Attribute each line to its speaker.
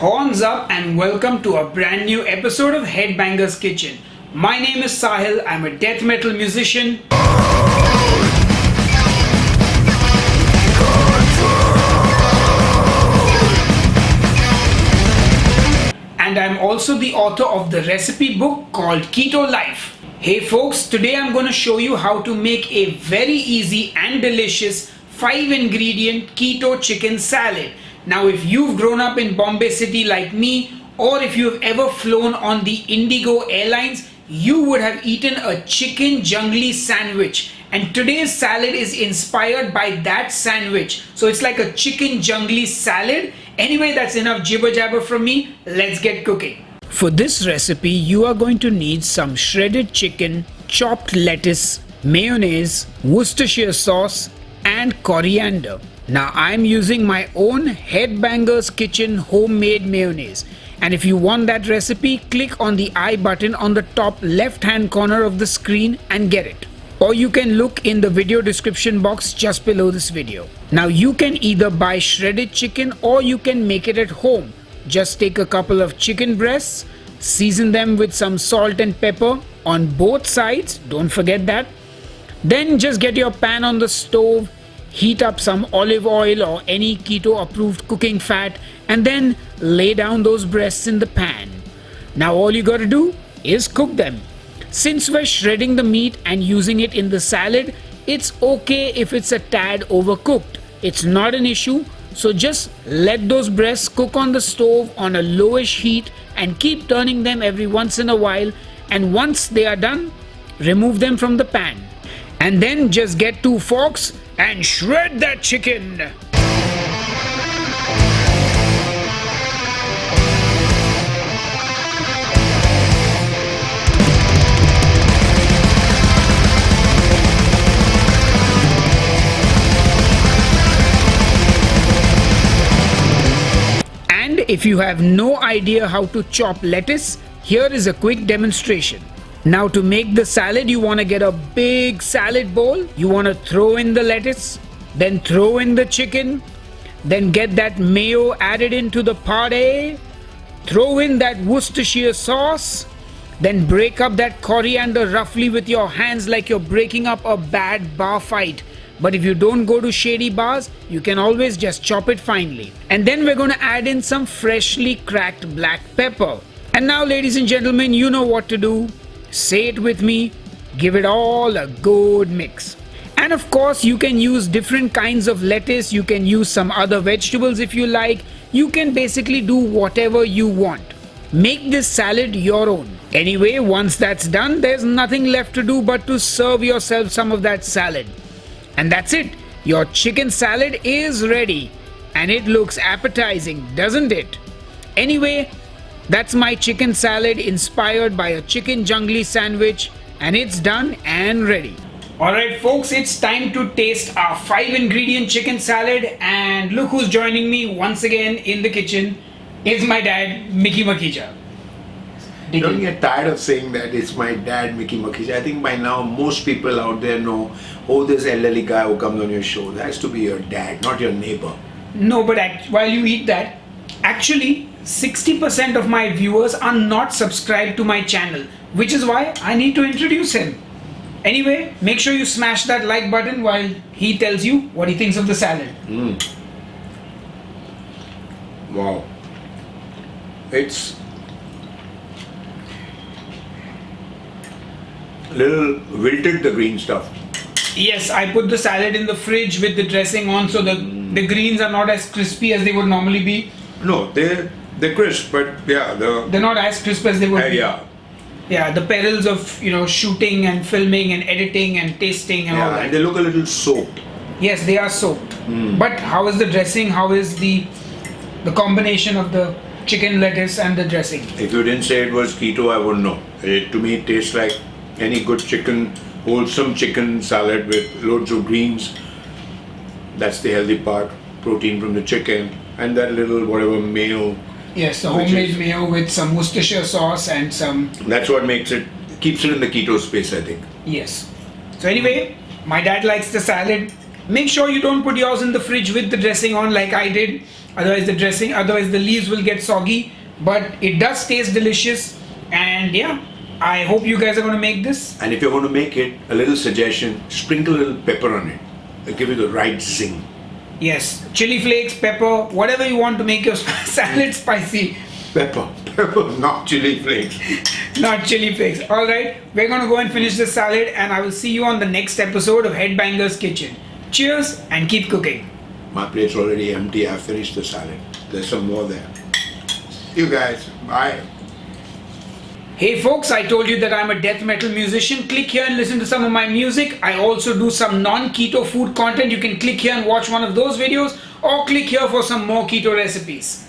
Speaker 1: Horns up and welcome to a brand new episode of Headbangers Kitchen. My name is Sahil, I'm a death metal musician. And I'm also the author of the recipe book called Keto Life. Hey folks, today I'm going to show you how to make a very easy and delicious 5-ingredient keto chicken salad. Now if you've grown up in Bombay City like me, or if you've ever flown on the Indigo Airlines, you would have eaten a chicken jungly sandwich. And today's salad is inspired by that sandwich. So it's like a chicken jungly salad. Anyway, that's enough jibber jabber from me. Let's get cooking. For this recipe, you are going to need some shredded chicken, chopped lettuce, mayonnaise, Worcestershire sauce, and coriander. Now I'm using my own Headbangers Kitchen homemade mayonnaise. And if you want that recipe, click on the I button on the top left hand corner of the screen and get it. Or you can look in the video description box just below this video. Now you can either buy shredded chicken or you can make it at home. Just take a couple of chicken breasts, season them with some salt and pepper on both sides, don't forget that. Then just get your pan on the stove, heat up some olive oil or any keto approved cooking fat, and then lay down those breasts in the pan. Now all you gotta do is cook them. Since we're shredding the meat and using it in the salad, it's okay if it's a tad overcooked. It's not an issue, so just let those breasts cook on the stove on a lowish heat and keep turning them every once in a while, and once they are done, remove them from the pan. And then just get 2 forks and shred that chicken. And if you have no idea how to chop lettuce, here is a quick demonstration. Now to make the salad, you want to get a big salad bowl. You want to throw in the lettuce, then throw in the chicken, then get that mayo added into the pate, throw in that Worcestershire sauce, then break up that coriander roughly with your hands like you're breaking up a bad bar fight. But if you don't go to shady bars, you can always just chop it finely. And then we're going to add in some freshly cracked black pepper. And now ladies and gentlemen, you know what to do. Say it with me, give it all a good mix. And of course you can use different kinds of lettuce, you can use some other vegetables if you like, you can basically do whatever you want. Make this salad your own. Anyway, once that's done, there's nothing left to do but to serve yourself some of that salad. And that's it, your chicken salad is ready. And it looks appetizing, doesn't it? Anyway, that's my chicken salad inspired by a chicken jungly sandwich, and it's done and ready. Alright folks, it's time to taste our 5-ingredient chicken salad, and look who's joining me once again in the kitchen is my dad, Mickey Makija.
Speaker 2: Don't get tired of saying that it's my dad, Mickey Makija. I think by now most people out there know, oh, this elderly guy who comes on your show, that has to be your dad, not your neighbor.
Speaker 1: No, but while you eat that, actually 60% of my viewers are not subscribed to my channel, which is why I need to introduce him. Anyway, make sure you smash that like button while he tells you what he thinks of the salad.
Speaker 2: Wow. It's a little wilted, the green stuff.
Speaker 1: Yes, I put the salad in the fridge with the dressing on, so the greens are not as crispy as they would normally be.
Speaker 2: No, they're crisp, but yeah,
Speaker 1: they're not as crisp as they would be. Yeah, the perils of shooting and filming and editing and tasting and all that.
Speaker 2: They look a little soaked.
Speaker 1: Yes, they are soaked. But how is the dressing? How is the combination of the chicken, lettuce and the dressing?
Speaker 2: If you didn't say it was keto, I wouldn't know. To me, it tastes like any good chicken, wholesome chicken salad with loads of greens. That's the healthy part. Protein from the chicken and that little whatever mayo.
Speaker 1: Yes, the homemade mayo with some Worcestershire sauce and some...
Speaker 2: That's what keeps it in the keto space, I think.
Speaker 1: Yes. So anyway, my dad likes the salad. Make sure you don't put yours in the fridge with the dressing on like I did. Otherwise the leaves will get soggy. But it does taste delicious, and yeah, I hope you guys are going to make this.
Speaker 2: And if you're going to make it, a little suggestion, sprinkle a little pepper on it. It'll give you the right zing.
Speaker 1: Yes, chili flakes, pepper, whatever you want to make your salad spicy.
Speaker 2: Pepper, not chili flakes.
Speaker 1: Not chili flakes. Alright, we're going to go and finish the salad, and I will see you on the next episode of Headbangers Kitchen. Cheers and keep cooking.
Speaker 2: My plate's already empty. I finished the salad. There's some more there. You guys, bye.
Speaker 1: Hey folks, I told you that I'm a death metal musician. Click here and listen to some of my music. I also do some non-keto food content. You can click here and watch one of those videos, or click here for some more keto recipes.